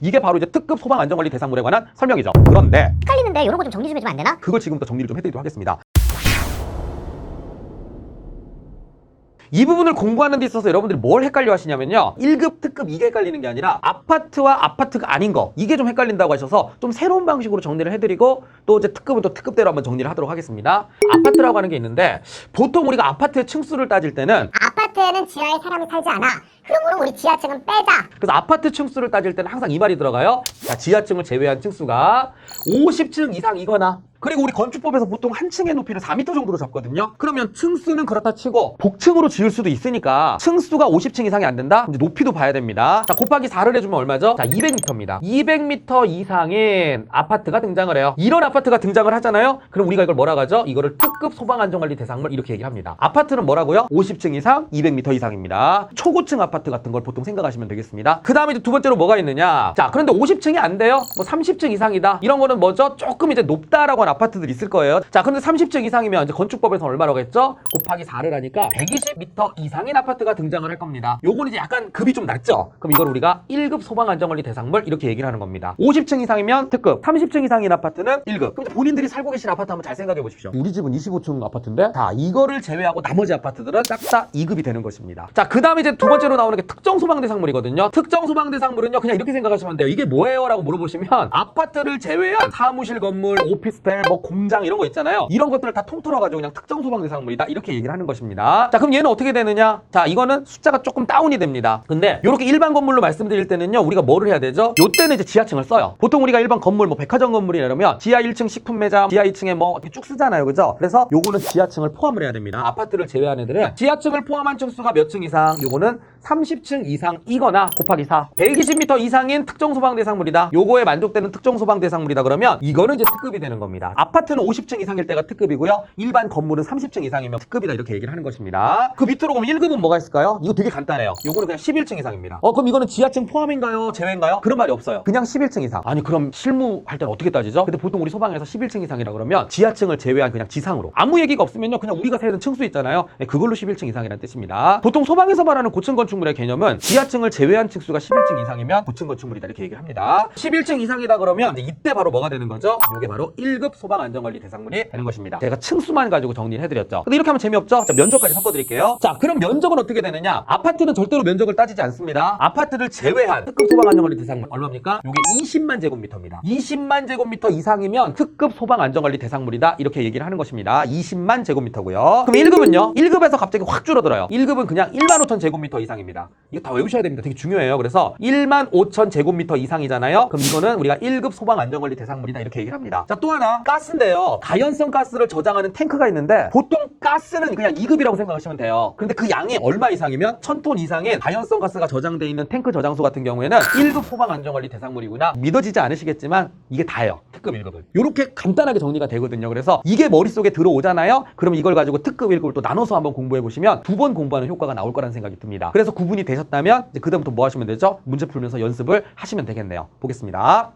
이게 바로 이제 특급 소방 안전관리 대상물에 관한 설명이죠. 그런데 헷갈리는데 이런 거 좀 정리 좀 해주면 안 되나? 그걸 지금부터 정리를 좀 해드리도록 하겠습니다. 이 부분을 공부하는 데 있어서 여러분들이 뭘 헷갈려 하시냐면요. 1급, 특급 이게 헷갈리는 게 아니라 아파트와 아파트가 아닌 거 이게 좀 헷갈린다고 하셔서 좀 새로운 방식으로 정리를 해드리고 또 이제 특급은 또 특급대로 한번 정리를 하도록 하겠습니다. 아파트라고 하는 게 있는데 보통 우리가 아파트의 층수를 따질 때는 아파트에는 지하에 사람이 살지 않아. 그러므로 우리 지하층은 빼자. 그래서 아파트 층수를 따질 때는 항상 이 말이 들어가요. 자, 지하층을 제외한 층수가 50층 이상이거나 그리고 우리 건축법에서 보통 한 층의 높이를 4m 정도로 잡거든요. 그러면 층수는 그렇다 치고 복층으로 지을 수도 있으니까 층수가 50층 이상이 안 된다? 이제 높이도 봐야 됩니다. 자, 곱하기 4를 해주면 얼마죠? 자, 200m입니다. 200m 이상인 아파트가 등장을 해요. 이런 아파트가 등장을 하잖아요. 그럼 우리가 이걸 뭐라고 하죠? 이거를 특급 소방안전관리 대상물 이렇게 얘기를 합니다. 아파트는 뭐라고요? 50층 이상, 200m 이상입니다. 초고층 아파트 같은 걸 보통 생각하시면 되겠습니다. 그 다음에 이제 두 번째로 뭐가 있느냐? 자, 그런데 50층이 안 돼요? 뭐 30층 이상이다. 이런 거는 뭐죠? 조금 이제 높다라고 하는 아파트들이 있을 거예요. 자, 근데 30층 이상이면 이제 건축법에서 얼마라고 했죠? 곱하기 4를 하니까 120m 이상인 아파트가 등장을 할 겁니다. 요거는 이제 약간 급이 좀 낮죠? 그럼 이걸 우리가 1급 소방안전관리 대상물 이렇게 얘기를 하는 겁니다. 50층 이상이면 특급, 30층 이상인 아파트는 1급. 그럼 본인들이 살고 계신 아파트 한번 잘 생각해 보십시오. 우리 집은 25층 아파트인데 자, 이거를 제외하고 나머지 아파트들은 싹 다 2급이 되는 것입니다. 자, 그 다음에 이제 두 번째로 나오는 게 특정 소방 대상물이거든요. 특정 소방 대상물은요, 그냥 이렇게 생각하시면 돼요. 이게 뭐예요? 라고 물어보시면 아파트를 제외한 사무실 건물, 오피스텔, 뭐 공장 이런 거 있잖아요. 이런 것들을 다 통틀어가지고 그냥 특정 소방 대상물이다 이렇게 얘기를 하는 것입니다. 자, 그럼 얘는 어떻게 되느냐? 자, 이거는 숫자가 조금 다운이 됩니다. 근데 이렇게 일반 건물로 말씀드릴 때는요, 우리가 뭐를 해야 되죠? 요때는 이제 지하층을 써요. 보통 우리가 일반 건물, 뭐 백화점 건물이나 이러면 지하 1층 식품 매장, 지하 2층에 뭐 이렇게 쭉 쓰잖아요, 그죠? 그래서 요거는 지하층을 포함을 해야 됩니다. 아파트를 제외한 애들은 지하층을 포함한 층수가 몇 층 이상? 요거는 30층 이상이거나 곱하기 4. 120m 이상인 특정 소방 대상물이다. 요거에 만족되는 특정 소방 대상물이다 그러면 이거는 이제 특급이 되는 겁니다. 아파트는 50층 이상일 때가 특급이고요. 일반 건물은 30층 이상이면 특급이다 이렇게 얘기를 하는 것입니다. 그 밑으로 보면 1급은 뭐가 있을까요? 이거 되게 간단해요. 요거는 그냥 11층 이상입니다. 그럼 이거는 지하층 포함인가요? 제외인가요? 그런 말이 없어요. 그냥 11층 이상. 아니 그럼 실무할 때는 어떻게 따지죠? 근데 보통 우리 소방에서 11층 이상이라 그러면 지하층을 제외한 그냥 지상으로 아무 얘기가 없으면요 그냥 우리가 세는 층수 있잖아요. 그걸로 11층 이상이라는 뜻입니다. 보통 소방에서 말하는 고층 건축물의 개념은 지하층을 제외한 층수가 11층 이상이면 고층 건축물이다 이렇게 얘기를 합니다. 11층 이상이다 그러면 이때 바로 뭐가 되는 거죠? 이게 바로 1급 소방안전관리 대상물이 되는 것입니다. 제가 층수만 가지고 정리를 해드렸죠. 근데 이렇게 하면 재미없죠? 자, 면적까지 섞어드릴게요. 자, 그럼 면적은 어떻게 되느냐? 아파트는 절대로 면적을 따지지 않습니다. 아파트를 제외한 특급 소방안전관리 대상물 얼마입니까? 이게 20만 제곱미터입니다. 20만 제곱미터 이상이면 특급 소방안전관리 대상물이다 이렇게 얘기를 하는 것입니다. 20만 제곱미터고요. 그럼 1급은요? 1급에서 갑자기 확 줄어들어요. 1급은 그냥 1만 5천 제곱미터 이상입니다. 이거 다 외우셔야 됩니다. 되게 중요해요. 그래서 1만 5천 제곱미터 이상이잖아요. 그럼 이거는 우리가 1급 소방안전관리 대상물이다 이렇게 얘기를 합니다. 자, 또 하나 가스인데요. 가연성 가스를 저장하는 탱크가 있는데 보통 가스는 그냥 2급이라고 생각하시면 돼요. 근데 그 양이 얼마 이상이면 1000톤 이상인 가연성 가스가 저장되어 있는 탱크 저장소 같은 경우에는 1급 소방안전관리 대상물이구나. 믿어지지 않으시겠지만 이게 다예요. 특급 1급은. 이렇게 간단하게 정리가 되거든요. 그래서 이게 머릿속에 들어오잖아요. 그럼 이걸 가지고 특급 1급을 또 나눠서 한번 공부해 보시면 두 번 공부하는 효과가 나올 거라는 생각이 듭니다. 그래서 구분이 되셨다면 이제 그다음부터 뭐 하시면 되죠? 문제 풀면서 연습을 하시면 되겠네요. 보겠습니다.